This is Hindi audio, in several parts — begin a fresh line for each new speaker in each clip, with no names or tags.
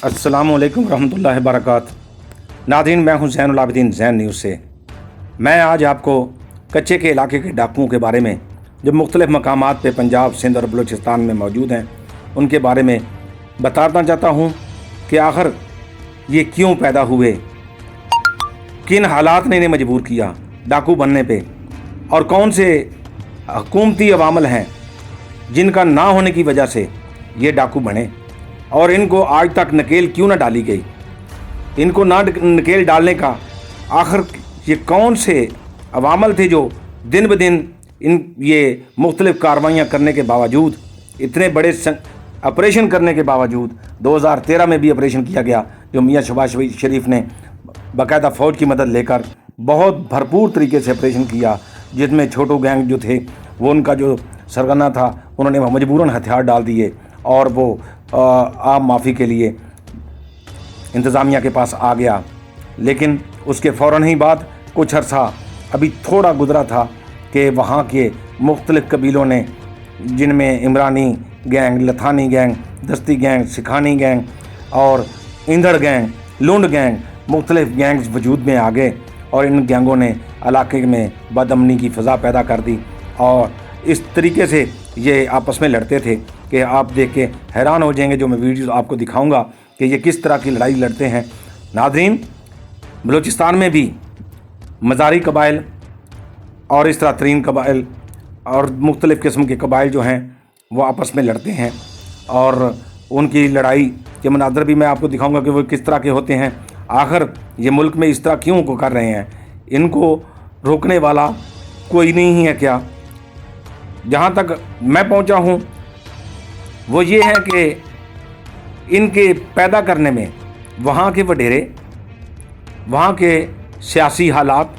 अस्सलामुअलैकुम रहमतुल्लाहि बरकात। नाज़रीन, मैं हूं ज़ैनुल आबिदीन ज़ैन न्यूज़ से। मैं आज आपको कच्चे के इलाके के डाकुओं के बारे में जो मुख्तलिफ़ मकामात पे पंजाब, सिंध और बलूचिस्तान में मौजूद हैं उनके बारे में बताना चाहता हूं कि आखिर ये क्यों पैदा हुए, किन हालात ने इन्हें मजबूर किया डाकू बनने पे, और कौन से हुकूमती अवामल हैं जिनका ना होने की वजह से ये डाकू बने, और इनको आज तक नकेल क्यों ना डाली गई। इनको ना नकेल डालने का आखिर ये कौन से अवामल थे जो दिन ब दिन ये मुख्तलिफ़ कार्रवाइयाँ करने के बावजूद, इतने बड़े ऑपरेशन करने के बावजूद 2013 में भी ऑपरेशन किया गया जो मियाँ शहबाज शरीफ ने बाकायदा फ़ौज की मदद लेकर बहुत भरपूर तरीके से ऑपरेशन किया, जिसमें छोटू गैंग जो थे वो उनका जो सरगना था उन्होंने मजबूरन हथियार डाल दिए और वो आम माफ़ी के लिए इंतज़ामिया के पास आ गया। लेकिन उसके फ़ौरन ही बाद कुछ अर्सा अभी थोड़ा गुजरा था कि वहाँ के मुख्तलिफ़ कबीलों ने, जिनमें इमरानी गैंग, लथानी गैंग, दस्ती गैंग, सिखानी गैंग और इंधड़ गैंग, लुंड गैंग, मुख्तलिफ़ गैंग्स वजूद में आ गए और इन गैंगों ने इलाके में बदअमनी की फ़ज़ा पैदा कर दी। और इस तरीके से ये आपस में लड़ते थे कि आप देख के हैरान हो जाएंगे। जो मैं वीडियो आपको दिखाऊंगा कि ये किस तरह की लड़ाई लड़ते हैं। नाज़रीन, बलूचिस्तान में भी मज़ारी कबाइल और इस तरह तरीन कबाइल और मुख्तलिफ़ किस्म के कबाइल जो हैं वो आपस में लड़ते हैं, और उनकी लड़ाई के मनाज़र भी मैं आपको दिखाऊंगा कि वो किस तरह के होते हैं। आखिर ये मुल्क में इस तरह क्यों को कर रहे हैं, इनको रोकने वाला कोई नहीं है क्या। जहाँ तक मैं पहुँचा हूँ वो ये है कि इनके पैदा करने में वहाँ के वडेरे, वहाँ के सियासी हालात,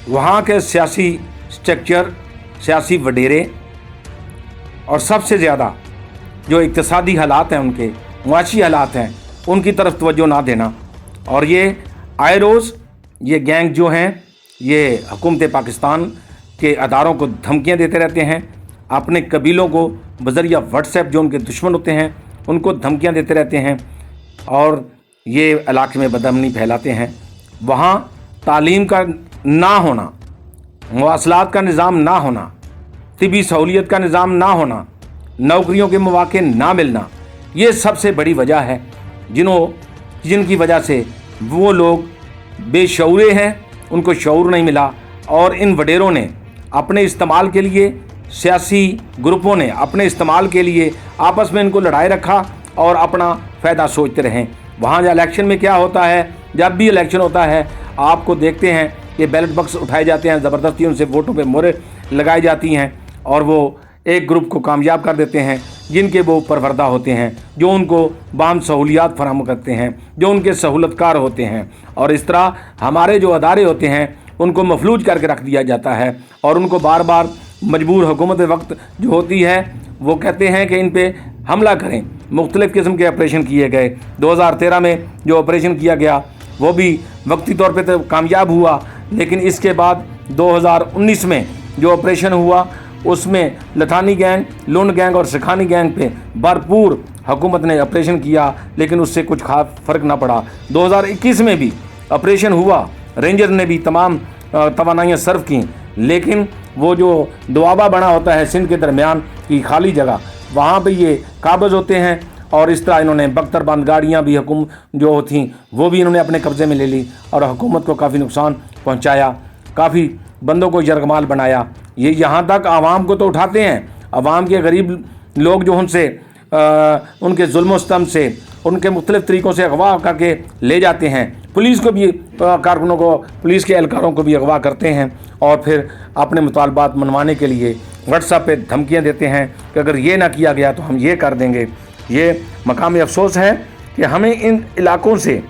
वहाँ के सियासी स्ट्रक्चर, सियासी वडेरे, और सबसे ज़्यादा जो इक़्तिसादी हालात हैं, उनके मुआशी हालात हैं, उनकी तरफ तवज्जो ना देना। और ये आए रोज़ ये गैंग जो हैं ये हुकूमत पाकिस्तान के अदारों को धमकियाँ देते रहते हैं, अपने कबीलों को बज़रिया व्हाट्सएप जो उनके दुश्मन होते हैं उनको धमकियाँ देते रहते हैं, और ये इलाके में बदअमनी फैलाते हैं। वहाँ तालीम का ना होना, मवासलात का निज़ाम ना होना, तिबी सहूलियत का निज़ाम ना होना, नौकरियों के मौके ना मिलना, ये सबसे बड़ी वजह है जिनकी वजह से वो लोग बेशऊरे हैं, उनको शऊर नहीं मिला। और इन वडेरों ने अपने इस्तेमाल के लिए, सियासी ग्रुपों ने अपने इस्तेमाल के लिए आपस में इनको लड़ाए रखा और अपना फ़ायदा सोचते रहें। वहाँ जो इलेक्शन में क्या होता है, जब भी इलेक्शन होता है आपको देखते हैं कि बैलेट बॉक्स उठाए जाते हैं, ज़बरदस्ती उनसे वोटों पे मोहरें लगाई जाती हैं और वो एक ग्रुप को कामयाब कर देते हैं जिनके वो परवरदा होते हैं, जो उनको बाम सहूलियात फराहम करते हैं, जो उनके सहूलतकार होते हैं। और इस तरह हमारे जो अदारे होते हैं उनको मफलूज करके रख दिया जाता है और उनको बार बार मजबूर हुकूमत वक्त जो होती है वो कहते हैं कि इन पे हमला करें। मुख्तलिफ़ किस्म के ऑपरेशन किए गए। 2013 में जो ऑपरेशन किया गया वो भी वक्ती तौर पे तो कामयाब हुआ, लेकिन इसके बाद 2019 में जो ऑपरेशन हुआ उसमें लथानी गैंग, लुंड गैंग और सिखानी गैंग पे भरपूर हुकूमत ने ऑपरेशन किया, लेकिन उससे कुछ खास फ़र्क ना पड़ा। 2021 में भी ऑपरेशन हुआ, रेंजर ने भी तमाम तवानाइयाँ सर्व की, लेकिन वो जो दुआबा बना होता है सिंध के दरमियान की खाली जगह, वहाँ पे ये काबज़ होते हैं। और इस तरह इन्होंने बख्तरबंद गाड़ियाँ भी जो थीं वो भी इन्होंने अपने कब्ज़े में ले ली और हुकूमत को काफ़ी नुकसान पहुँचाया, काफ़ी बंदों को यरगमाल बनाया। ये यहाँ तक आवाम को तो उठाते हैं, आवाम के गरीब लोग जो उनसे उनके जुल्म सितम से, उनके मुख्तलिफ़ तरीक़ों से अगवा करके ले जाते हैं। पुलिस को भी, कारकुनों को, पुलिस के एहलकारों को भी अगवा करते हैं और फिर अपने मुतालबात मनवाने के लिए व्हाट्सएप पे धमकियाँ देते हैं कि अगर ये ना किया गया तो हम ये कर देंगे। ये मकाम अफसोस है कि हमें इन इलाकों से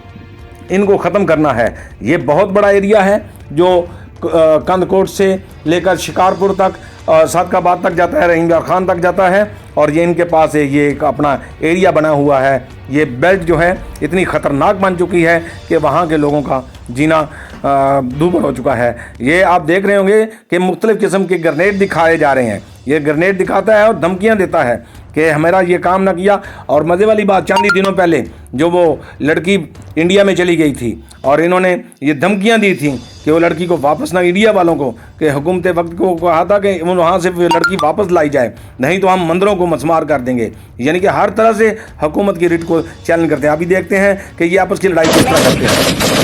इनको ख़त्म करना है। ये बहुत बड़ा एरिया है जो कंदकोट से लेकर शिकारपुर तक, सदकाबाद तक जाता है, रहीमयार खान तक जाता है, और ये इनके पास ये एक अपना एरिया बना हुआ है। ये बेल्ट जो है इतनी ख़तरनाक बन चुकी है कि वहाँ के लोगों का जीना दूभर हो चुका है। ये आप देख रहे होंगे कि मुख्तलिफ़ किस्म के ग्रेनेड दिखाए जा रहे हैं। ये ग्रेनेड दिखाता है और धमकियाँ देता है कि हमारा ये काम ना किया। और मज़े वाली बात, चांदी दिनों पहले जो वो लड़की इंडिया में चली गई थी और इन्होंने ये धमकियां दी थी कि वो लड़की को वापस ना, इंडिया वालों को, कि हुकूमत वक्त को कहा था कि वहाँ से वो लड़की वापस लाई जाए, नहीं तो हम मंदिरों को मसमार कर देंगे। यानी कि हर तरह से हुकूमत की रिट को चैलेंज करते हैं। अभी देखते हैं कि ये आपस की लड़ाई किस तरह करते हैं।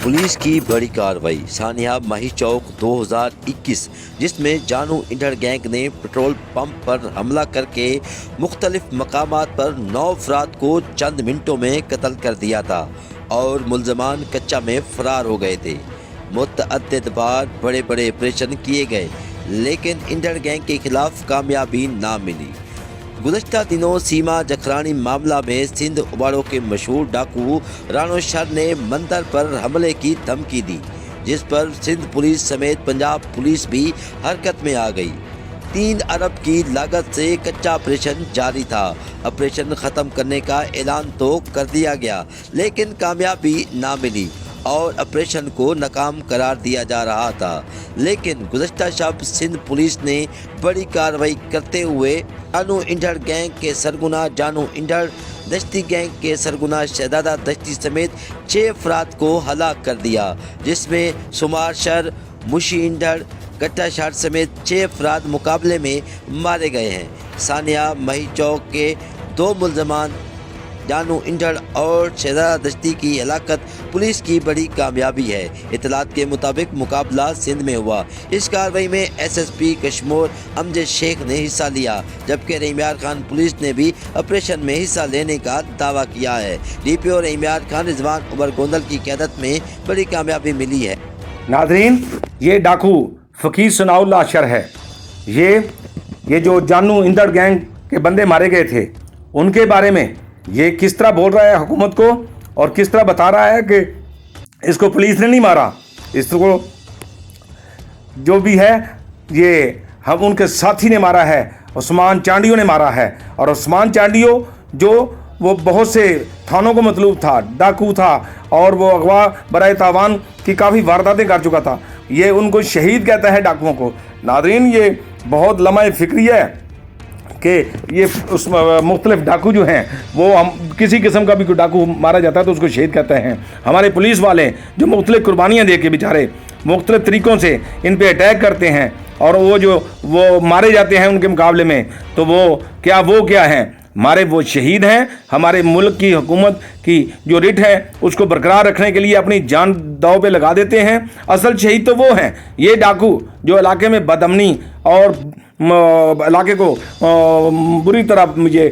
पुलिस की बड़ी कार्रवाई सानिया माही चौक 2021, जिसमें जानू इंटर गैंग ने पेट्रोल पंप पर हमला करके मुख्तलिफ मकामात पर 9 अफराद को चंद मिनटों में कत्ल कर दिया था और मुल्ज़मान कच्चा में फरार हो गए थे। मुतअद्दिद बार बड़े बड़े ऑपरेशन किए गए, लेकिन इंटर गैंग के खिलाफ कामयाबी ना मिली। गुज़श्ता दिनों सीमा जखरानी मामला में सिंध उबाड़ों के मशहूर डाकू रानो शर ने मंदिर पर हमले की धमकी दी, जिस पर सिंध पुलिस समेत पंजाब पुलिस भी हरकत में आ गई। 3 अरब की लागत से कच्चा ऑपरेशन जारी था। ऑपरेशन ख़त्म करने का ऐलान तो कर दिया गया, लेकिन कामयाबी ना मिली और ऑपरेशन को नाकाम करार दिया जा रहा था। लेकिन गुज़श्ता शब सिंध पुलिस ने बड़ी कार्रवाई करते हुए जानू इंटर गैंग के सरगना जानू इंटर, दश्ती गैंग के सरगना शहजादा दश्ती समेत 6 अफराद को हलाक कर दिया, जिसमें सुमार शर, मुशी इंटर, कट्टा शर समेत 6 अफराद मुकाबले में मारे गए हैं। सानिया माही चौक के 2 मुल्ज़मान जानू इंटर और शहजादा दश्ती की हलाकत पुलिस की बड़ी कामयाबी है। इतलात के मुताबिक मुकाबला सिंध में हुआ। इस कार्रवाई में SSP कश्मीर अमजद शेख ने हिस्सा लिया, जबकि रहीमयार खान पुलिस ने भी ऑपरेशन में हिस्सा लेने का दावा किया है। DPO रहीमयार खान रिजवान उमर गोंदल की क़यादत में बड़ी कामयाबी मिली है।
नाज़रीन, ये डाकू फ़कीर सनाउल्लाह शर है। ये जो जानू इंदड़ गैंग के बंदे मारे गए थे, उनके बारे में ये किस तरह बोल रहा है हुकूमत को और किस तरह बता रहा है कि इसको पुलिस ने नहीं मारा, इसको जो भी है ये हम उनके साथी ने मारा है, उस्मान चांडियो ने मारा है। और उस्मान चांडियो जो वो बहुत से थानों को मतलूब था, डाकू था और वो अगवा बराए तावान की काफ़ी वारदातें कर चुका था। ये उनको शहीद कहता है डाकुओं को। नाज़रीन, ये बहुत लम्हा फ़िक्री है कि ये उस मुख्तलिफ डाकू जो हैं, वो हम किसी किस्म का भी कोई डाकू मारा जाता है तो उसको शहीद कहते हैं। हमारे पुलिस वाले जो मुख्तलिफ कुर्बानियाँ दे के बेचारे मुख्तलिफ तरीक़ों से इन पे अटैक करते हैं और वो मारे जाते हैं उनके मुकाबले में, तो वो क्या हैं, हमारे वो शहीद हैं। हमारे मुल्क की हुकूमत की जो रिट है उसको बरकरार रखने के लिए अपनी जान दाव पे लगा देते हैं। असल शहीद तो वो हैं, ये डाकू जो इलाके में बदअमनी और इलाके को बुरी तरह मुझे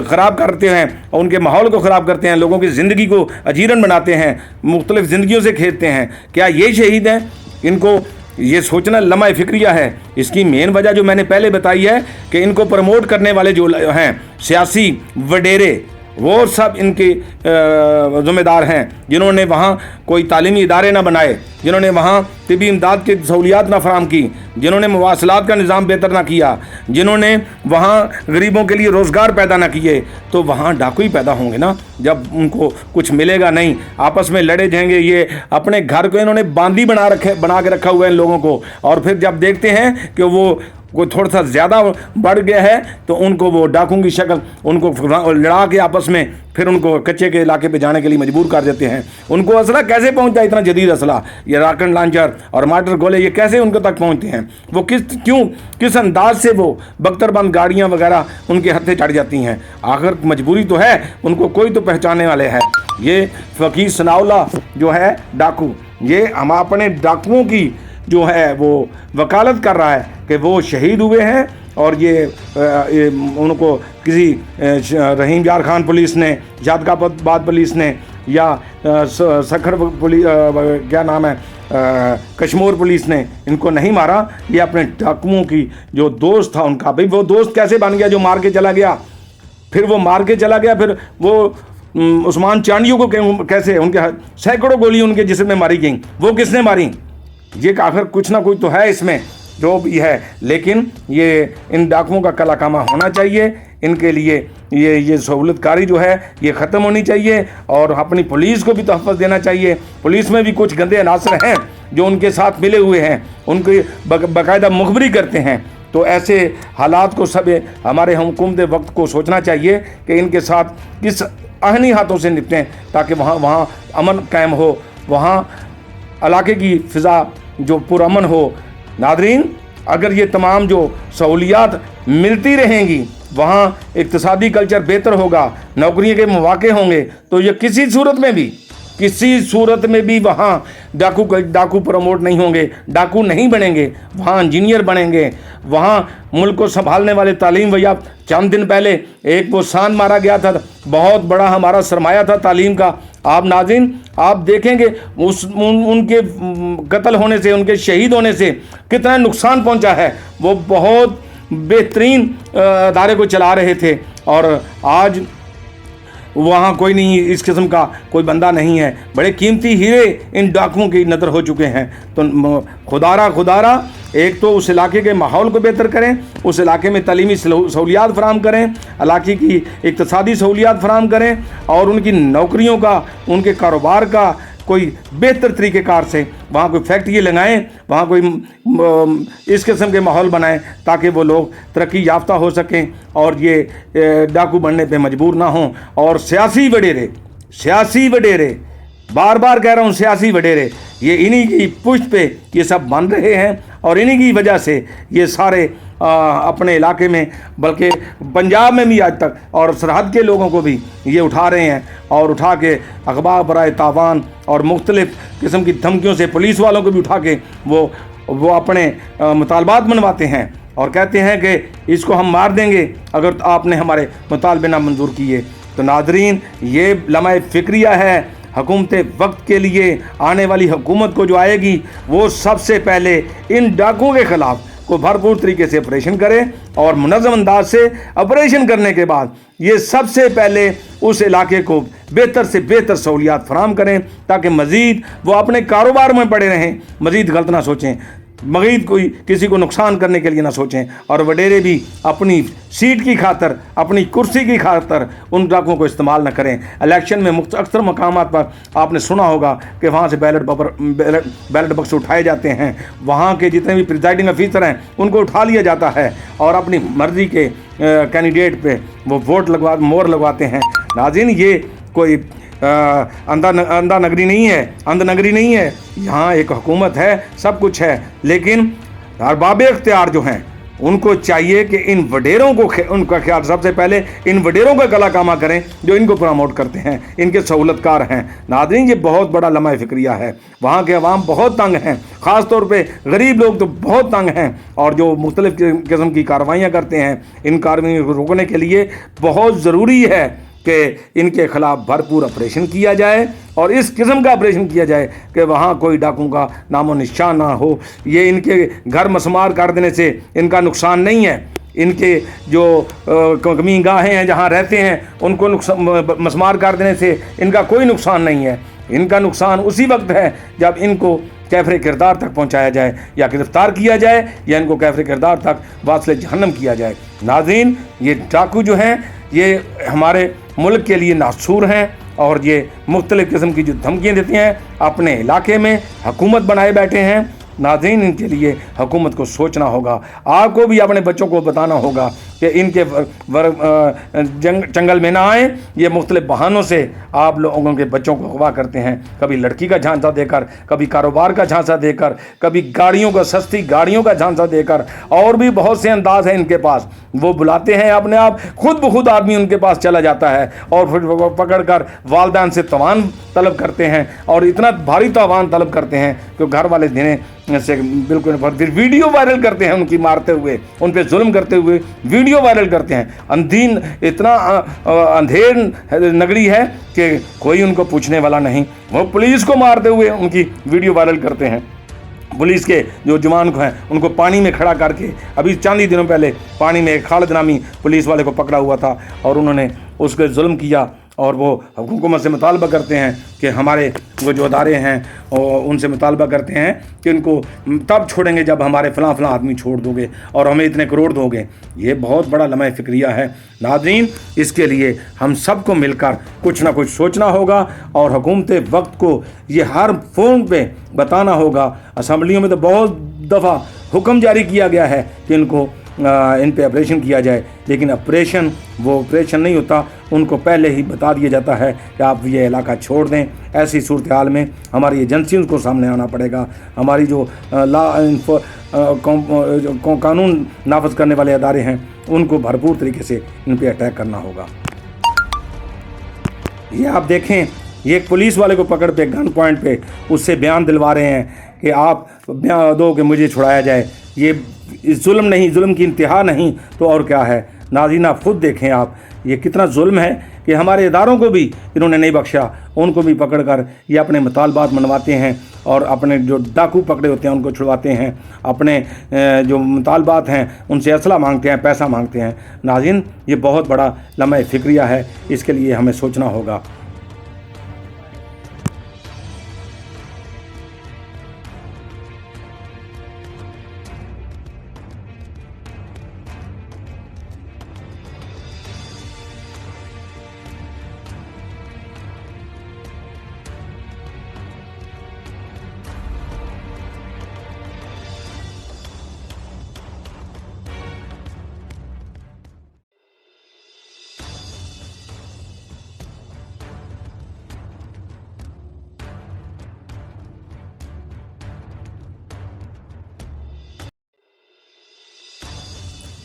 ख़राब करते हैं, उनके माहौल को ख़राब करते हैं, लोगों की ज़िंदगी को अजीरन बनाते हैं, मुख्तलिफ ज़िंदगियों से खेदते हैं। क्या ये शहीद हैं? इनको ये सोचना लम्हा फ़िक्रिया है। इसकी मेन वजह जो मैंने पहले बताई है कि इनको प्रमोट करने वाले जो हैं सियासी वडेरे, वो सब इनके ज़िम्मेदार हैं, जिन्होंने वहाँ कोई तालीमी इदारे ना बनाए, जिन्होंने वहाँ तिबी इमदाद की सहूलियात ना फराम की, जिन्होंने मवासलात का निज़ाम बेहतर ना किया, जिन्होंने वहाँ गरीबों के लिए रोज़गार पैदा ना किए, तो वहाँ डाकू ही पैदा होंगे ना। जब उनको कुछ मिलेगा नहीं, आपस में लड़े जाएंगे। ये अपने घर को इन्होंने बांदी बना के रखा हुआ है इन लोगों को, और फिर जब देखते हैं कि वो कोई थोड़ा सा ज़्यादा बढ़ गया है तो उनको वो डाकुओं की शक्ल उनको लड़ा के आपस में फिर उनको कच्चे के इलाके पे जाने के लिए मजबूर कर देते हैं। उनको असला कैसे पहुंचता है, इतना जदीद असला, ये रॉकेट लॉन्चर और मार्टर गोले, ये कैसे उनके तक पहुंचते हैं? वो किस अंदाज से वो बख्तरबंद गाड़ियाँ वगैरह उनके हत्थे चढ़ जाती हैं? आखिर मजबूरी तो है, उनको कोई तो पहचानने वाले हैं। ये फ़कीर सनाउल्लाह जो है डाकू, ये हम अपने डाकुओं की जो है वो वकालत कर रहा है कि वो शहीद हुए हैं, और ये उनको किसी रहीमयार खान पुलिस ने, जादकाबाद पुलिस ने या सखर पुलिस, क्या नाम है, कश्मीर पुलिस ने इनको नहीं मारा। ये अपने डाकुओं की जो दोस्त था उनका, भाई वो दोस्त कैसे बन गया जो मार के चला गया, फिर वो मार के चला गया, फिर वो उस्मान चांडियों को कैसे, उनके सैकड़ों गोली उनके जिस्म में मारी गई, वो किसने मारी? ये आखिर कुछ ना कुछ तो है इसमें जो भी है, लेकिन ये इन डाकुओं का कलाकामा होना चाहिए। इनके लिए ये सहूलतकारी जो है ये ख़त्म होनी चाहिए और अपनी पुलिस को भी तहफ़्फ़ुज़ देना चाहिए। पुलिस में भी कुछ गंदे अनासर हैं जो उनके साथ मिले हुए हैं, उनकी बाकायदा मुखबरी करते हैं। तो ऐसे हालात को सब हमारे हुकूमत वक्त को सोचना चाहिए कि इनके साथ किस आहनी हाथों से निपटें ताकि वहाँ अमन कायम हो, वहाँ इलाके की फ़िज़ा जो पुरअमन हो। नादरीन, अगर ये तमाम जो सहूलियात मिलती रहेंगी, वहाँ इक़्तिसादी कल्चर बेहतर होगा, नौकरियों के मौके होंगे, तो ये किसी सूरत में भी वहाँ डाकू प्रमोट नहीं होंगे, डाकू नहीं बनेंगे, वहाँ इंजीनियर बनेंगे। वहाँ मुल्क को संभालने वाले तालीम भैया, चंद दिन पहले एक वो सांड मारा गया था, बहुत बड़ा हमारा सरमाया था तालीम का। आप नाज़रीन आप देखेंगे उनके कत्ल होने से, उनके शहीद होने से कितना नुकसान पहुंचा है। वो बहुत बेहतरीन अदारे को चला रहे थे और आज वहाँ कोई नहीं, इस किस्म का कोई बंदा नहीं है। बड़े कीमती हीरे इन डाकुओं की नज़र हो चुके हैं। तो खुदारा एक तो उस इलाके के माहौल को बेहतर करें, उस इलाके में तालीमी सहूलियात फराम करें, इलाके की इक़्तिसादी सहूलियात फराम करें और उनकी नौकरियों का, उनके कारोबार का कोई बेहतर तरीक़ेकार से वहाँ कोई फैक्ट्री लगाएं, वहाँ कोई इस किस्म के माहौल बनाएं ताकि वो लोग तरक्की याफ्ता हो सकें और ये डाकू बनने पे मजबूर ना हों। और सियासी वडेरे बार बार कह रहा हूँ, सियासी वडेरे ये इन्हीं की पुष्ट पे ये सब बन रहे हैं और इन्हीं की वजह से ये सारे अपने इलाके में, बल्कि पंजाब में भी आज तक, और सरहद के लोगों को भी ये उठा रहे हैं और उठा के अखबार बराए तावान और मुख्तलिफ़ किस्म की धमकियों से पुलिस वालों को भी उठा के वो अपने मुतालबात मनवाते हैं और कहते हैं कि इसको हम मार देंगे अगर आपने हमारे मुतालबे ना मंजूर किए। तो नादरीन, ये लम्हा फ़िक्रिया है हुकूमत वक्त के लिए। आने वाली हुकूमत को जो आएगी वो सबसे पहले इन डाकुओं के ख़िलाफ़ को भरपूर तरीके से ऑपरेशन करें और मुनज़्ज़म अंदाज से ऑपरेशन करने के बाद ये सबसे पहले उस इलाके को बेहतर से बेहतर सहूलियात फराम करें ताकि मज़ीद वो अपने कारोबार में पड़े रहें, मज़ीद गलत ना सोचें, मज़ीद कोई किसी को नुकसान करने के लिए ना सोचें। और वडेरे भी अपनी सीट की खातर, अपनी कुर्सी की खातर उन डाकुओं को इस्तेमाल न करें। इलेक्शन में अक्सर मकामात पर आपने सुना होगा कि वहाँ से बैलेट बक्स उठाए जाते हैं, वहाँ के जितने भी प्रिजाइडिंग अफीसर हैं उनको उठा लिया जाता है और अपनी मर्ज़ी के कैंडिडेट पे वो मोहर लगवाते हैं। नाज़रीन, ये कोई अंधा नगरी नहीं है, यहाँ एक हुकूमत है, सब कुछ है, लेकिन अरबाब इख्तियार जो हैं उनको चाहिए कि इन वडेरों को, उनका ख्याल सबसे पहले इन वडेरों का कलाकामा करें जो इनको प्रमोट करते हैं, इनके सहूलतकार हैं। नाज़रीन, ये बहुत बड़ा लम्हा फ़िक्रिया है। वहाँ के अवाम बहुत तंग हैं, ख़ास तौर पे गरीब लोग तो बहुत तंग हैं और जो मुख्तलिफ़ किस्म की कार्रवाइयाँ करते हैं, इन कार्रवाइयों को रोकने के लिए बहुत ज़रूरी है कि इनके ख़िलाफ़ भरपूर ऑपरेशन किया जाए और इस किस्म का ऑपरेशन किया जाए कि वहाँ कोई डाकुओं का नामो निशान ना हो। ये इनके घर मसमार कर देने से इनका नुकसान नहीं है, इनके जो कमी गाहें हैं जहाँ रहते हैं उनको मसमार कर देने से इनका कोई नुकसान नहीं है। इनका नुकसान उसी वक्त है जब इनको कैफरे किरदार तक पहुँचाया जाए या गिरफ़्तार किया जाए या इनको कैफरे किरदार तक वास्ले जहन्नम किया जाए। नाज़रीन, ये डाकू जो हैं ये हमारे मुल्क के लिए नासूर हैं और ये मुख्तलिफ़ किस्म की जो धमकियाँ देती हैं, अपने इलाके में हुकूमत बनाए बैठे हैं। नाज़रीन, इनके लिए हुकूमत को सोचना होगा, आपको भी अपने बच्चों को बताना होगा कि इनके जंगल में ना आए। ये मुख्तलिफ़ बहानों से आप लोगों के बच्चों को अगवा करते हैं, कभी लड़की का झांसा देकर, कभी कारोबार का झांसा देकर, कभी गाड़ियों का, सस्ती गाड़ियों का झांसा देकर, और भी बहुत से अंदाज हैं इनके पास। वो बुलाते हैं अपने आप, खुद ब खुद आदमी उनके पास चला जाता है और फिर वो पकड़ कर वालदान से तवान तलब करते हैं और इतना भारी तवान तलब करते हैं कि घर वाले देने से बिल्कुल फिर वीडियो वायरल करते हैं उनकी मारते हुए, उन पे जुल्म करते हुए वीडियो वायरल करते हैं। अंधीन इतना अंधेर नगरी है कि कोई उनको पूछने वाला नहीं। वो पुलिस को मारते हुए उनकी वीडियो वायरल करते हैं। पुलिस के जो जवान को हैं उनको पानी में खड़ा करके, अभी चांद ही दिनों पहले पानी में एक खालिद नामी पुलिस वाले को पकड़ा हुआ था और उन्होंने उस पर जुल्म किया। और वो हुकूमत से मुतालबा करते हैं कि हमारे वो जो अदारे हैं उनसे मुतालबा करते हैं कि इनको तब छोड़ेंगे जब हमारे फ़लाँ फ़लाँ आदमी छोड़ दोगे और हमें इतने करोड़ दोगे। ये बहुत बड़ा लम्हा फ़िक्रिया है नाज़रीन। इसके लिए हम सबको मिलकर कुछ ना कुछ सोचना होगा और हुकूमत वक्त को ये हर फ़ोन पे बताना होगा। असम्बलियों में तो बहुत दफ़ा हुक्म जारी किया गया है कि इनको इन पे ऑपरेशन किया जाए, लेकिन ऑपरेशन वो ऑपरेशन नहीं होता। उनको पहले ही बता दिया जाता है कि आप ये इलाका छोड़ दें। ऐसी सूरत हाल में हमारी एजेंसियों को सामने आना पड़ेगा। हमारी जो कानून नाफज करने वाले अदारे हैं उनको भरपूर तरीके से इन पे अटैक करना होगा। ये आप देखें, ये एक पुलिस वाले को पकड़ पे गन पॉइंट पे उससे बयान दिलवा रहे हैं कि आप बयान दो कि मुझे छुड़ाया जाए। ये जुल्म नहीं, जुल्म की इंतहा नहीं तो और क्या है। नाज़रीन आप खुद देखें आप ये कितना जुल्म है कि हमारे इदारों को भी इन्होंने नहीं बख्शा। उनको भी पकड़ कर ये अपने मुतालबात मनवाते हैं और अपने जो डाकू पकड़े होते हैं उनको छुड़वाते हैं। अपने जो मुतालबात हैं उनसे असला मांगते हैं, पैसा मांगते हैं। नाज़रीन ये बहुत बड़ा लम्हा फ़िक्रिया है, इसके लिए हमें सोचना होगा।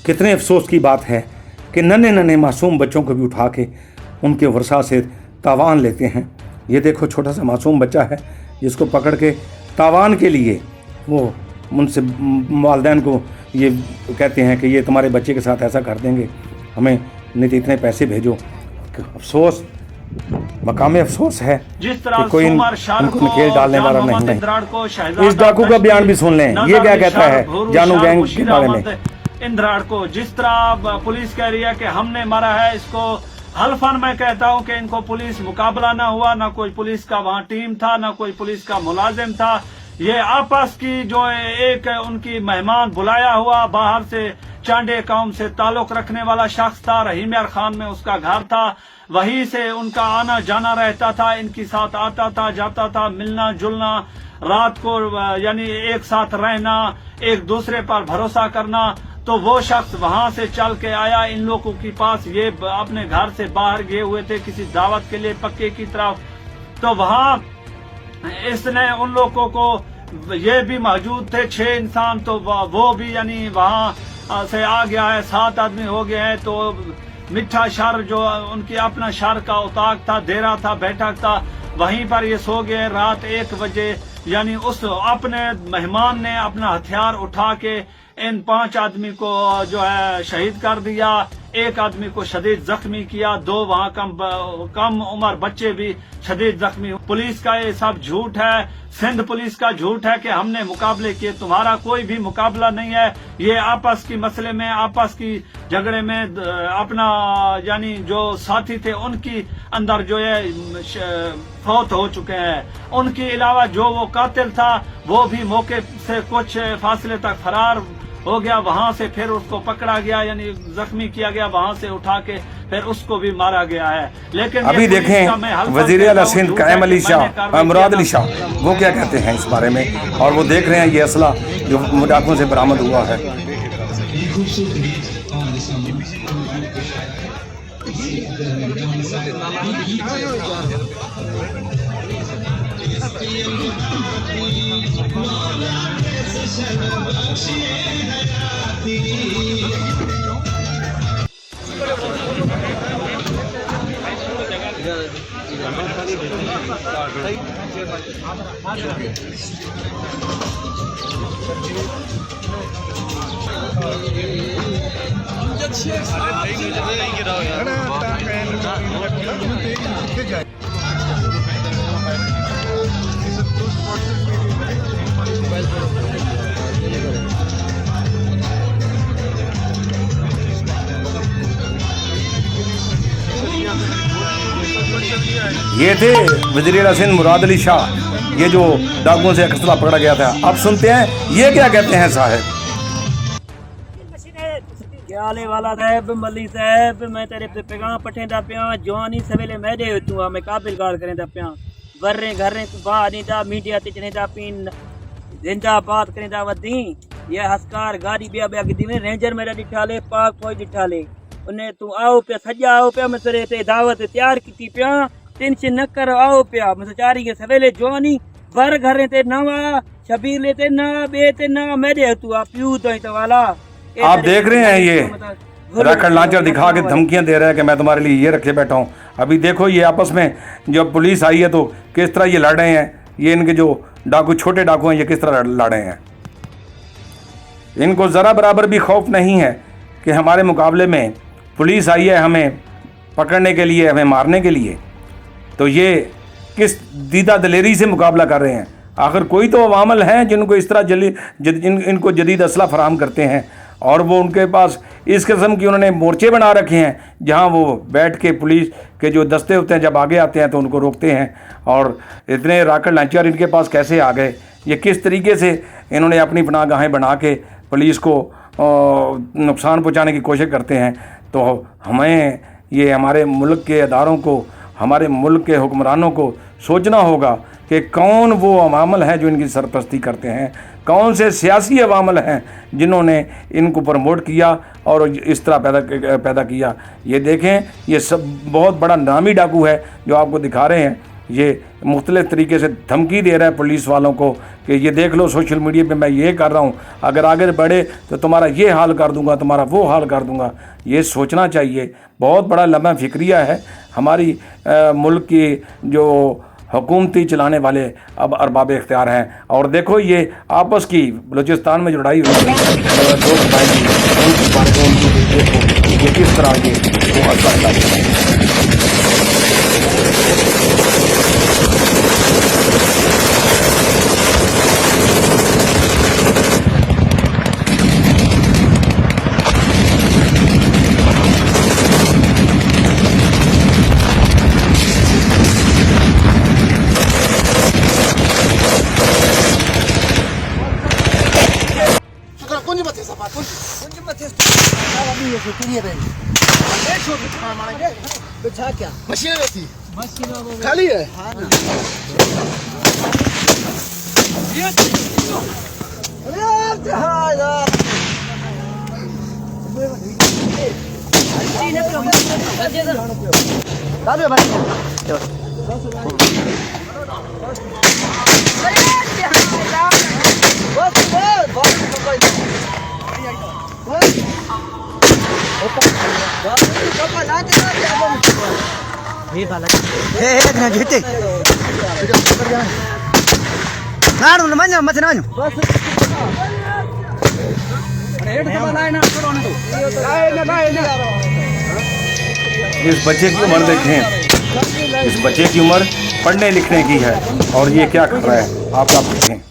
कितने अफसोस की बात है कि नन्हे नन्हे मासूम बच्चों को भी उठा के उनके वर्षा से तावान लेते हैं। ये देखो छोटा सा मासूम बच्चा है जिसको पकड़ के तावान के लिए वो उनसे वालिदैन को ये कहते हैं कि ये तुम्हारे बच्चे के साथ ऐसा कर देंगे, हमें नहीं तो इतने पैसे भेजो। अफसोस, मकाम अफसोस है कि कोई इनको नकेल डालने वाला नहीं है। इस डाकू का बयान भी सुन लें, ये क्या कहता है जानू गैंग के बारे में।
इंद्राड़ को जिस तरह पुलिस कह रही है कि हमने मारा है, इसको हल्फन मैं कहता हूं कि इनको पुलिस मुकाबला ना हुआ, ना कोई पुलिस का वहां टीम था, ना कोई पुलिस का मुलाजिम था। ये आपस की जो एक उनकी मेहमान बुलाया हुआ बाहर से चांडे कौम से ताल्लुक रखने वाला शख्स था, रहीम यार खान में उसका घर था, वहीं से उनका आना जाना रहता था, इनके साथ आता था जाता था, मिलना जुलना, रात को यानी एक साथ रहना, एक दूसरे पर भरोसा करना। तो वो शख्स वहां से चल के आया इन लोगों के पास, ये अपने घर से बाहर गए हुए थे किसी दावत के लिए पक्के की तरफ। तो वहां इसने उन लोगों को, ये भी मौजूद थे 6 इंसान, तो वो भी यानी वहां से आ गया है, 7 आदमी हो गए हैं। तो मिठा शर जो उनकी अपना शर का उताक था, डेरा था, बैठक था, वहीं पर ये सो गए रात 1 बजे। यानी उस अपने मेहमान ने अपना हथियार उठा के इन 5 आदमी को जो है शहीद कर दिया, 1 आदमी को शदीद जख्मी किया, 2 वहां कम उम्र बच्चे भी शदीद जख्मी। पुलिस का ये सब झूठ है, सिंध पुलिस का झूठ है कि हमने मुकाबले किए। तुम्हारा कोई भी मुकाबला नहीं है। ये आपस की मसले में, आपस की झगड़े में अपना यानी जो साथी थे उनकी अंदर जो है फौत हो चुके हैं। उनके अलावा जो वो कातिल था वो भी मौके से कुछ फासले तक फरार हो गया, वहां से फिर उसको पकड़ा गया, यानी जख्मी किया गया, वहां से उठा के फिर उसको भी मारा गया है। लेकिन
अभी देखें वजीर आला सिंध कायम अली शाह, मुराद अली शाह, वो क्या कहते हैं इस बारे में, और वो देख रहे हैं ये असला जो डाकुओं से बरामद हुआ है। ये थे वज़ीर सिंध मुराद अली शाह, ये जो डाकुओं से अकसला पकड़ा गया था। अब सुनते हैं ये क्या कहते हैं साहब।
आले वाला साहब, मली साहब, मैं तेरे पे पैगाम पठेंदा पिया, जवानी सवेले मैदे तू मैं काबिल गाल करेंदा पिया, वर्रे घरे तू बाहर नींदा, मीडिया ते चनेदा पिन, जिंदाबाद करेंदा वदी, ये हस्कार गाड़ी बिया बिया की दिने रेंजर मेरा दिठाले, पाक फौज दिठाले, उन्हें तू आओ पे सजा आओ पे, मैं तेरे ते दावत तैयार की पिया, टेंशन न कर आओ पिया, मैं चारी के सवेले जवानी वर घरे ते नवा, शबीर लेते ना, बेते ना, मैदे तू आ पियू तो वाला।
आप देख रहे हैं ये राकड़ लांचर दिखा के धमकियां दे रहा है कि मैं तुम्हारे लिए ये रखे बैठा हूँ। अभी देखो ये आपस में जब पुलिस आई है तो किस तरह ये लड़ रहे हैं, ये इनके जो डाकू छोटे डाकू हैं ये किस तरह लड़ रहे हैं। इनको ज़रा बराबर भी खौफ नहीं है कि हमारे मुकाबले में पुलिस आई है हमें पकड़ने के लिए, हमें मारने के लिए, तो ये किस दीदा दलेरी से मुकाबला कर रहे हैं। आखिर कोई तो अवामल हैं जिनको इस तरह इनको जदीद असला फराहम करते हैं, और वो उनके पास इस किस्म की उन्होंने मोर्चे बना रखे हैं जहां वो बैठ के पुलिस के जो दस्ते होते हैं जब आगे आते हैं तो उनको रोकते हैं। और इतने राकड़ लांचर इनके पास कैसे आ गए, ये किस तरीके से इन्होंने अपनी पनाहगाहें बना के पुलिस को नुकसान पहुंचाने की कोशिश करते हैं। तो हमें ये हमारे मुल्क के अदारों को, हमारे मुल्क के हुक्मरानों को सोचना होगा कि कौन वो अवामल हैं जो इनकी सरपरस्ती करते हैं, कौन से सियासी अवामल हैं जिन्होंने इनको प्रमोट किया और इस तरह पैदा किया। ये देखें, ये सब बहुत बड़ा नामी डाकू है जो आपको दिखा रहे हैं। ये मुख्तलिफ़ तरीके से धमकी दे रहा है पुलिस वालों को कि ये देख लो सोशल मीडिया पे मैं ये कर रहा हूँ, अगर आगे बढ़े तो तुम्हारा ये हाल कर दूंगा, तुम्हारा वो हाल कर दूंगा। ये सोचना चाहिए, बहुत बड़ा लम्हा फिक्रिया है हमारी मुल्क की जो हुकूमती चलाने वाले अब अरबाब इख्तियार हैं। और देखो ये आपस की बलूचिस्तान में जो लड़ाई हुई है ये किस तरह ये वो असर है।
खाली है
इस बच्चे की उम्र देखें, इस बच्चे की उम्र पढ़ने लिखने की है और ये क्या कर रहा है आप देखें।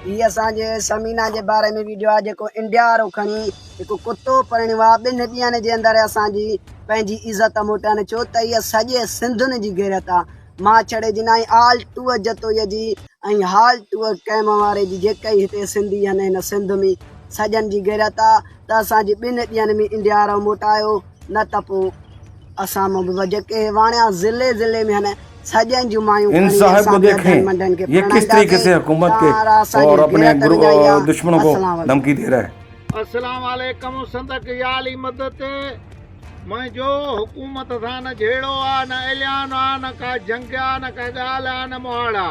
ये असांजे समीना जे बारे में वीडियो आहे जेको इंडिया वारो खणी हिकु कुतो परिणियो आहे। 2 ॾींहंनि जे अंदरि असांजी पंहिंजी इज़त मोटाइण चयो त इहा सॼे सिंधुनि जी गैरत आहे। मां छड़े जिनाई आल टूअर जतोईअ जी ऐं हाल टूअर कैम वारे जी जेके हिते सिंधी आहिनि हिन सिंध में सॼनि जी गैरत आहे त असांजी 2 ॾींहंनि में इंडिया वारो मोटायो, न त पोइ असां जेके वाणिया ज़िले ज़िले में आहिनि सजन जुमायूं।
इन साहब को देखें ये किस तरीके से हुकूमत के और अपने दुश्मनों को धमकी दे रहा है।
अस्सलाम वालेकुम संदक याली मदद मैं जो हुकूमत था न झेड़ो आ न ऐलान आ न का जंगिया न का गाल आ न मोहाड़ा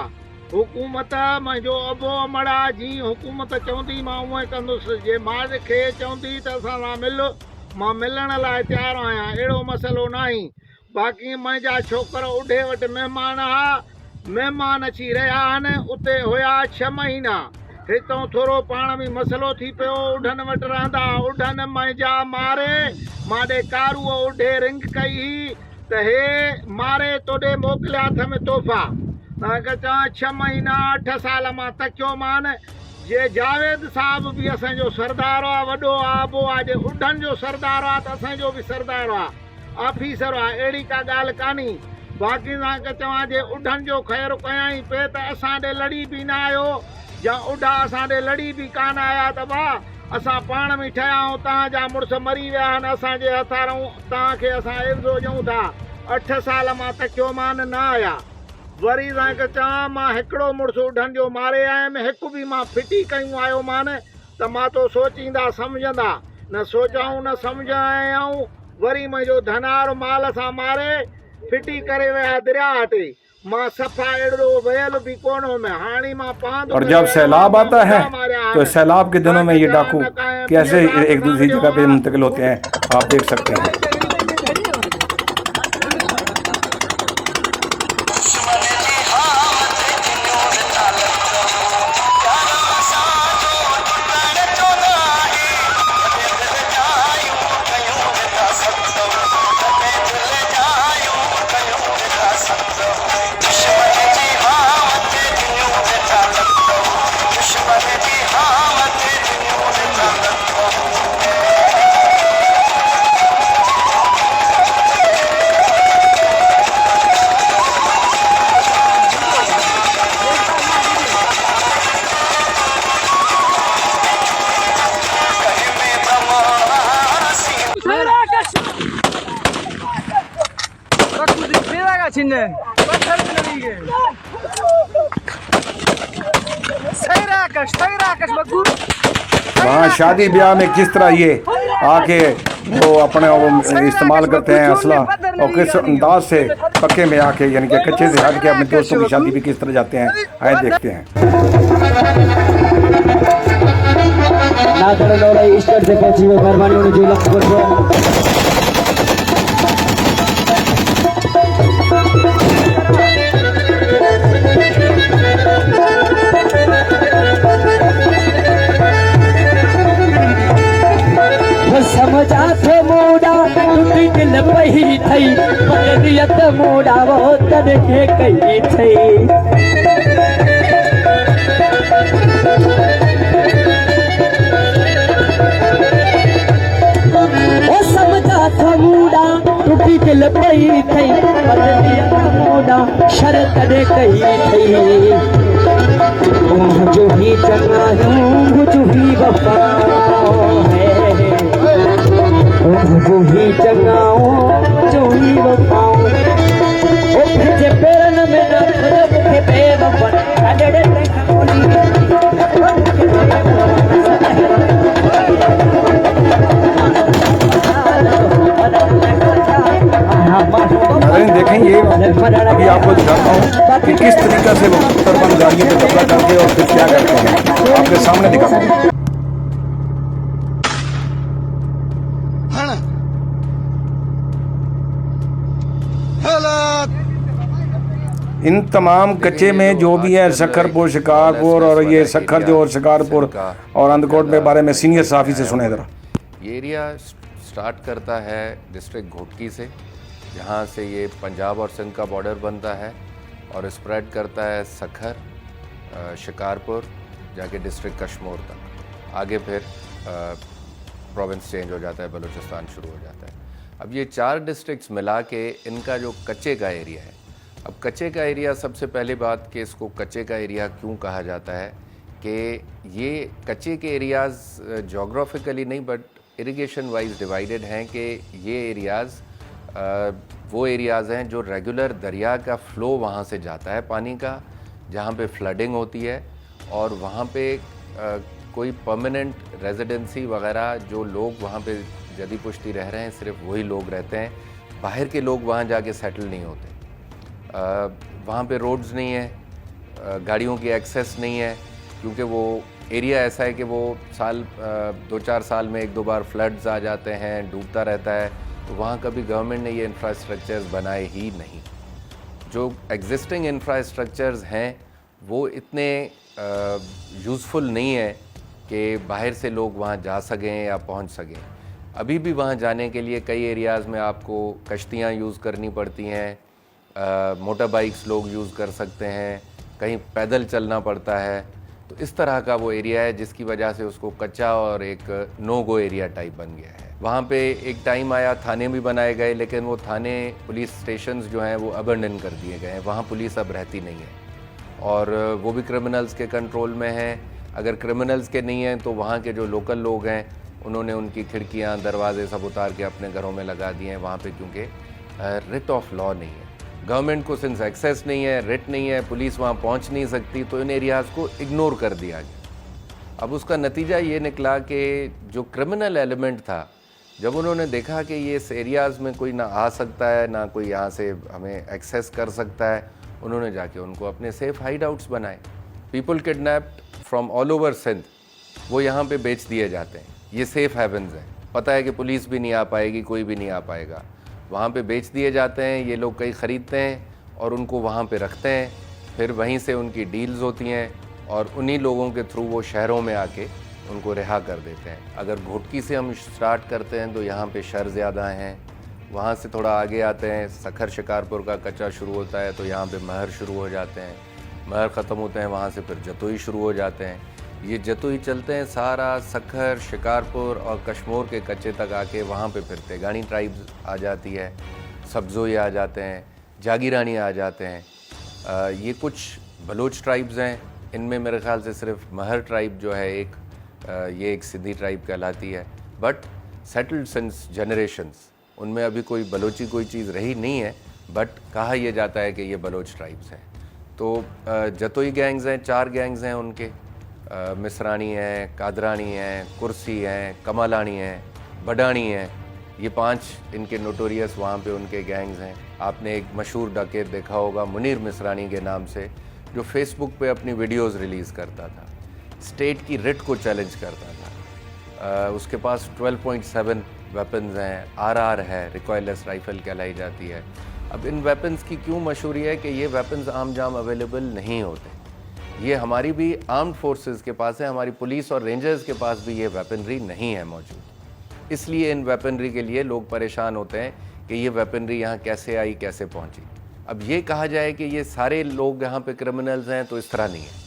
हुकूमत मैं जो अबो मड़ा जी हुकूमत चौंदी मां उहे कंदुसि जे मार खे चौंदी त असां सां मिलो मां मिलण लाइ तयार आहियां, अहिड़ो मसइलो नहीं। बाक़ी मुंहिंजा छोकिरा उॾे वटि महिमान हा महिमान अची रहिया आहिनि। उते हुया 6 महीना। हितां थोरो पाण में मसइलो थी पियो। उढनि वटि रहंदा। उढनि मुंहिंजा मारे माॾे कारूअ उढे रिंग कई त हे मारे तोॾे मोकिलिया हथ में तोहफ़ा। तव्हांखे चवां 6 महीना 8 साल मां तकियो मान। जे जावेद साहब बि असांजो सरदार आहे, वॾो आबो आहे। जे उढनि जो सरदार आहे त असांजो बि सरदार आहे, ऑफिसर आहे। अहिड़ी का ॻाल्हि कान्हे। बाक़ी तव्हांखे चवां जे उढनि जो ख़ैरु कयाई पे त असां ॾे लड़ी बि न आयो, या उढा असां ॾे लड़ी बि कान आया त भाउ असां पाण में ठहिया आहियूं। तव्हांजा मुड़ुस मरी विया आहिनि, असांजे हथां रहूं तव्हांखे असां इज़ो ॾियूं था। 8 साल मां तकियो मान न आया। वरी तव्हांखे चवां मां हिकिड़ो मुड़ुसु उढनि जो मारे आयुमि, हिकु बि मां फिटी कयूं आयो मान त मां तो सोचींदा सम्झंदा, न सोचाऊं न सम्झ आयूं। वरी मुंहिंजो धनार माल सां मारे फिटी करे विया दरिया ते। मां सफ़ा अहिड़ो वयल बि कोन हुउमि। हाणे मां पांधो।
और जब सैलाब आता है तो सैलाब के दिनों में ये डाकू कैसे एक दूसरी जगह पे मुंतकिल होते हैं आप देख सकते हैं। वहाँ शादी ब्याह में किस तरह ये आके वो अपने वो इस्तेमाल करते हैं असला, और किस अंदाज से पक्के में आके यानी कि कच्चे से हट के अपने दोस्तों की शादी भी किस तरह जाते हैं, आए देखते हैं।
से पहुंची हुई मेहरबानी होनी चाहिए। समझा थे मोड़ा टूटी दिल पही थई, मगरियत मोड़ा वो तन के कही थई। ओ समझा था मोड़ा टूटी दिल पही थई, मगरियत मोड़ा शरत ने कही थई। जो ही चंगा हूँ जो ही वफा है, जो ही चंगाओ जो ही वफाओ। ओ फिर पेरन में ना खुद के बेवफा अडड़े ते खकोली।
देखें ये अभी आपको दिखाता हूँ कि किस तरीके से वो तरबंद गाड़ियों पे कब्जा करते और फिर क्या करते हैं, आपके सामने दिखाता हूँ। इन तमाम कच्चे में जो भी है सक्खरपुर, शिकारपुर और ये सक्खर जो और शिकारपुर और अंधकोट के बारे में सीनियर साफी से सुने ज़रा।
ये एरिया स्टार्ट करता है डिस्ट्रिक्ट घोटकी से, जहाँ से ये पंजाब और सिंध का बॉर्डर बनता है, और स्प्रेड करता है सक्खर, शिकारपुर जाके डिस्ट्रिक्ट कश्मीर तक। आगे फिर प्रोविंस चेंज हो जाता है, बलूचिस्तान शुरू हो जाता है। अब ये 4 डिस्ट्रिक्ट्स मिला के इनका जो कच्चे का एरिया है, अब कच्चे का एरिया, सबसे पहली बात कि इसको कच्चे का एरिया क्यों कहा जाता है कि ये कच्चे के एरियाज़ जोग्राफिकली नहीं बट इरिगेशन वाइज डिवाइडेड हैं कि ये एरियाज़ वो एरियाज़ हैं जो रेगुलर दरिया का फ़्लो वहाँ से जाता है पानी का, जहाँ पे फ्लडिंग होती है, और वहाँ पे कोई परमानेंट रेजिडेंसी वगैरह जो लोग वहाँ पे जदी पुश्ती रह रहे हैं सिर्फ वही लोग रहते हैं, बाहर के लोग वहाँ जाके सेटल नहीं होते। वहाँ पे रोड्स नहीं है, गाड़ियों की एक्सेस नहीं है, क्योंकि वो एरिया ऐसा है कि वो साल 2-4 साल में 1-2 बार फ्लड्स आ जाते हैं, डूबता रहता है, तो वहाँ कभी गवर्नमेंट ने ये इंफ्रास्ट्रक्चर्स बनाए ही नहीं। जो एग्जिस्टिंग इंफ्रास्ट्रक्चर्स हैं वो इतने यूज़फुल नहीं है कि बाहर से लोग वहाँ जा सकें या पहुँच सकें। अभी भी वहाँ जाने के लिए कई एरियाज़ में आपको कश्तियाँ यूज़ करनी पड़ती हैं, मोटर बाइक्स लोग यूज़ कर सकते हैं, कहीं पैदल चलना पड़ता है। तो इस तरह का वो एरिया है जिसकी वजह से उसको कच्चा और एक नो गो एरिया टाइप बन गया है। वहाँ पे एक टाइम आया थाने भी बनाए गए, लेकिन वो थाने पुलिस स्टेशंस जो हैं वो अबंडन कर दिए गए हैं। वहाँ पुलिस अब रहती नहीं है और वो भी क्रिमिनल्स के कंट्रोल में है। अगर क्रिमिनल्स के नहीं हैं तो वहाँ के जो लोकल लोग हैं उन्होंने उनकी खिड़कियाँ दरवाजे सब उतार के अपने घरों में लगा दिए हैं वहाँ पे, क्योंकि रिट ऑफ लॉ नहीं है। गवर्नमेंट को सिंस एक्सेस नहीं है, रिट नहीं है, पुलिस वहाँ पहुँच नहीं सकती, तो इन एरियाज़ को इग्नोर कर दिया गया। अब उसका नतीजा ये निकला कि जो क्रिमिनल एलिमेंट था, जब उन्होंने देखा कि ये इस एरियाज़ में कोई ना आ सकता है ना कोई यहाँ से हमें एक्सेस कर सकता है, उन्होंने जाके उनको अपने सेफ हाइड आउट्स बनाए। People kidnapped from all over Sindh वो यहाँ पे बेच दिए जाते हैं। ये सेफ हेवन्स हैं, पता है कि पुलिस भी नहीं आ पाएगी, कोई भी नहीं आ पाएगा, वहाँ पे बेच दिए जाते हैं। ये लोग कई ख़रीदते हैं और उनको वहाँ पे रखते हैं, फिर वहीं से उनकी डील्स होती हैं और उन्हीं लोगों के थ्रू वो शहरों में आके उनको रिहा कर देते हैं। अगर घोटकी से हम स्टार्ट करते हैं तो यहाँ पे शहर ज़्यादा हैं, वहाँ से थोड़ा आगे आते हैं, सखर शिकारपुर का कच्चा शुरू होता है तो यहाँ पे महर शुरू हो जाते हैं, महर ख़त्म होते हैं वहाँ से फिर जतोई शुरू हो जाते हैं। ये जतोई चलते हैं सारा सखर शिकारपुर और कश्मीर के कच्चे तक आके वहाँ पे फिर तेगानी ट्राइब्स आ जाती है, सब्जोई आ जाते हैं, जागीरानी आ जाते हैं। ये कुछ बलोच ट्राइब्स हैं, इनमें मेरे ख्याल से सिर्फ महर ट्राइब जो है ये एक सिंधी ट्राइब कहलाती है, बट सेटल्ड सिंस जनरेशंस, उनमें अभी कोई बलोची कोई चीज़ रही नहीं है, बट कहा यह जाता है कि ये बलोच ट्राइब्स हैं। तो जतोई गैंग्स हैं, 4 गैंग्स हैं उनके, मिसरानी हैं, कादरानी हैं, कुर्सी हैं, कमालानी हैं, बडानी हैं, ये 5 इनके नोटोरियस वहाँ पे उनके गैंग्स हैं। आपने एक मशहूर डकैत देखा होगा मुनीर मिसरानी के नाम से, जो फेसबुक पे अपनी वीडियोस रिलीज़ करता था, स्टेट की रिट को चैलेंज करता था। उसके पास 12.7 वेपन्स हैं, आरआर है, रिकॉयलेस राइफल कहलाई जाती है। अब इन वेपन्स की क्यों मशहूरी है कि ये वेपन्स आम जाम अवेलेबल नहीं होते, ये हमारी भी आर्म्ड फोर्सेस के पास है, हमारी पुलिस और रेंजर्स के पास भी ये वेपनरी नहीं है मौजूद। इसलिए इन वेपनरी के लिए लोग परेशान होते हैं कि ये वेपनरी यहाँ कैसे आई, कैसे पहुँची। अब ये कहा जाए कि ये सारे लोग यहाँ पे क्रिमिनल्स हैं, तो इस तरह नहीं है।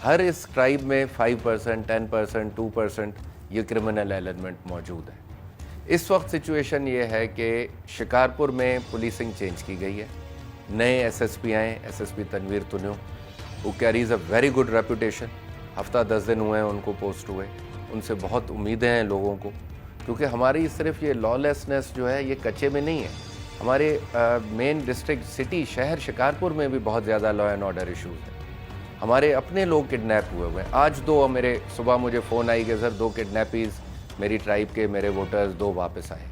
हर इस ट्राइब में 5%, 10%, 2% ये क्रिमिनल एलिमेंट मौजूद है। इस वक्त सिचुएशन ये है कि शिकारपुर में पुलिसिंग चेंज की गई है, नए एसएसपी आए, एसएसपी तनवीर तुन्यू, who carries a very good reputation। हफ्ता 10 दिन हुए हैं उनको पोस्ट हुए, उनसे बहुत उम्मीदें हैं लोगों को, क्योंकि हमारी सिर्फ ये लॉलेसनेस जो है ये कच्चे में नहीं है, हमारे मेन डिस्ट्रिक्ट सिटी शहर शिकारपुर में भी बहुत ज़्यादा लॉ एंड ऑर्डर इश्यूज़ हैं। हमारे अपने लोग किडनैप हुए हुए हैं। आज 2 मेरे सुबह मुझे फ़ोन आई कि सर 2 किडनैपीज़ मेरी ट्राइब के, मेरे वोटर्स 2 वापस आए।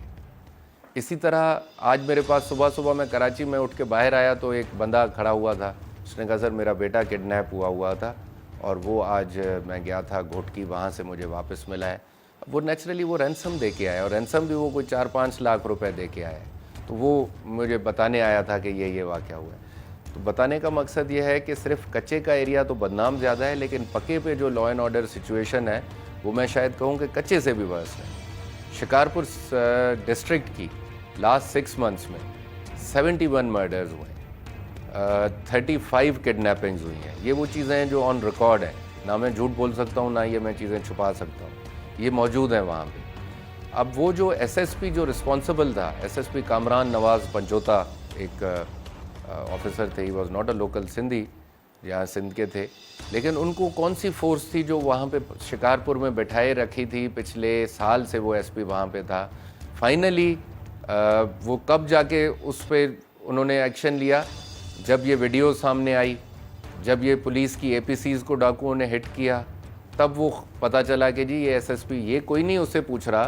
इसी तरह आज मेरे पास सुबह मैं कराची में उठ के बाहर आया तो एक बंदा खड़ा हुआ था, उसने कहा सर मेरा बेटा किडनैप हुआ था और वो आज मैं गया था घोटकी, वहाँ से मुझे वापस मिला है। वो नेचुरली वो रैंसम दे के आया, और रैंसम भी वो कोई 4-5 लाख रुपए दे के आया, तो वो मुझे बताने आया था कि ये वाक़या हुआ है। तो बताने का मकसद ये है कि सिर्फ कच्चे का एरिया तो बदनाम ज़्यादा है, लेकिन पक्के पे जो लॉ एंड ऑर्डर सिचुएशन है वो मैं शायद कहूँ कि कच्चे से भी वर्स है। शिकारपुर डिस्ट्रिक्ट की लास्ट 6 मंथ्स में 71 मर्डर्स हुए, 35 किडनैपिंग्स हुई हैं। ये वो चीज़ें हैं जो ऑन रिकॉर्ड हैं, ना मैं झूठ बोल सकता हूँ ना ये मैं चीज़ें छुपा सकता हूँ, ये मौजूद हैं वहाँ पे। अब वो जो एसएसपी जो रिस्पॉन्सिबल था, एसएसपी कामरान नवाज़ पंचोता एक ऑफिसर थे, he was not a local Sindhi, यहाँ सिंध के थे, लेकिन उनको कौन सी फोर्स थी जो वहाँ पे शिकारपुर में बैठाए रखी थी, पिछले साल से वो एसपी वहाँ पे था। फाइनली वो कब जाके उस पर उन्होंने एक्शन लिया, जब ये वीडियो सामने आई, जब ये पुलिस की एपीसीज़ को डाकुओं ने हिट किया, तब वो पता चला कि जी ये एसएसपी, ये कोई नहीं उससे पूछ रहा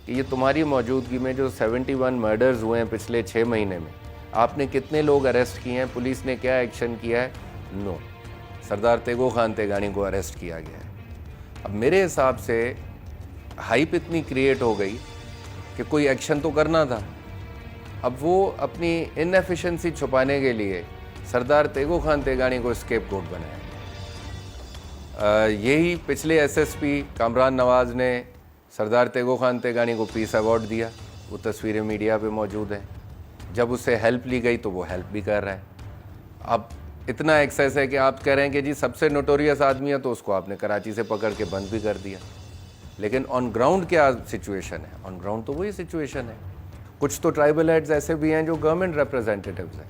कि ये तुम्हारी मौजूदगी में जो 71 मर्डर्स हुए हैं पिछले 6 महीने में, आपने कितने लोग अरेस्ट किए हैं, पुलिस ने क्या एक्शन किया है? नो, सरदार तेगो खान तेगानी को अरेस्ट किया गया है। अब मेरे हिसाब से हाइप इतनी क्रिएट हो गई कि कोई एक्शन तो करना था। अब वो अपनी इनएफिशिएंसी छुपाने के लिए सरदार तेगो खान तेगानी को स्केपगोट बनाया। यही पिछले एसएसपी कामरान नवाज़ ने सरदार तेगो खान तेगानी को पीस अवार्ड दिया, वो तस्वीरें मीडिया पे मौजूद हैं। जब उससे हेल्प ली गई तो वो हेल्प भी कर रहा है। अब इतना एक्सेस है कि आप कह रहे हैं कि जी सबसे नोटोरियस आदमी है तो उसको आपने कराची से पकड़ के बंद भी कर दिया। लेकिन ऑन ग्राउंड क्या सिचुएशन है? ऑन ग्राउंड तो वही सिचुएशन है। कुछ तो ट्राइबल हेड्स ऐसे भी हैं जो गवर्नमेंट रिप्रेजेंटेटिव्स हैं,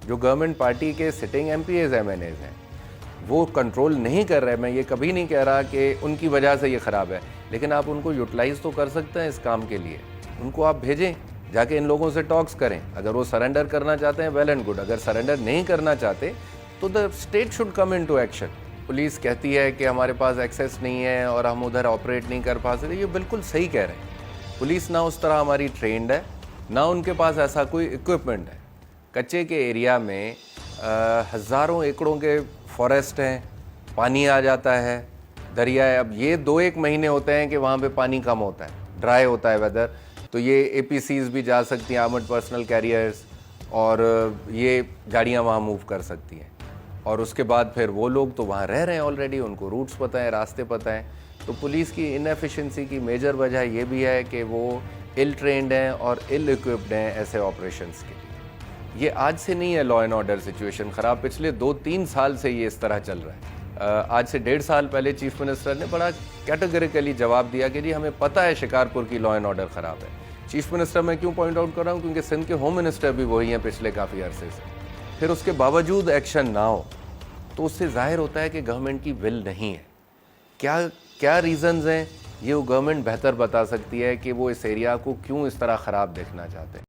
जो गवर्नमेंट पार्टी के सिटिंग MPs MNAs हैं, वो कंट्रोल नहीं कर रहे। मैं ये कभी नहीं कह रहा कि उनकी वजह से ये ख़राब है, लेकिन आप उनको यूटिलाइज़ तो कर सकते हैं इस काम के लिए। उनको आप भेजें, जाके इन लोगों से टॉक्स करें। अगर वो सरेंडर करना चाहते हैं वेल एंड गुड, अगर सरेंडर नहीं करना चाहते तो the state should come into action. Police कहती है कि हमारे पास एक्सेस नहीं है और हम उधर ऑपरेट नहीं कर पा सकते, ये बिल्कुल सही कह रहे हैं। पुलिस ना उस तरह हमारी ट्रेंड है, ना उनके पास ऐसा कोई इक्विपमेंट है। कच्चे के एरिया में हज़ारों एकड़ों के फॉरेस्ट हैं, पानी आ जाता है, दरिया है। अब ये 2-1 महीने होते हैं कि वहाँ पे पानी कम होता है, ड्राई होता है वेदर, तो ये APCs भी जा सकती हैं, आर्मर्ड पर्सनल कैरियर्स, और ये गाड़ियाँ वहाँ मूव कर सकती हैं। और उसके बाद फिर वो लोग तो वहाँ रह रहे हैं ऑलरेडी, उनको रूट्स पता है, रास्ते पता हैं। तो पुलिस की इनएफिशिएंसी की मेजर वजह ये भी है कि वो इल ट्रेंड हैं और इल इक्विप्ड हैं ऐसे ऑपरेशंस के लिए। ये आज से नहीं है लॉ एंड ऑर्डर सिचुएशन ख़राब, पिछले 2-3 साल से ये इस तरह चल रहा है। आज से 1.5 साल पहले चीफ मिनिस्टर ने बड़ा कैटेगरिकली जवाब दिया कि जी हमें पता है शिकारपुर की लॉ एंड ऑर्डर ख़राब है। चीफ मिनिस्टर मैं क्यों पॉइंट आउट कर रहा हूँ? क्योंकि सिंध के होम मिनिस्टर भी वही हैं पिछले काफ़ी अरसे से। फिर उसके बावजूद एक्शन ना हो तो उससे जाहिर होता है कि गवर्नमेंट की विल नहीं है। क्या रीज़न्स हैं, ये वो गवर्नमेंट बेहतर बता सकती है कि वो इस एरिया को क्यों इस तरह ख़राब देखना चाहते हैं।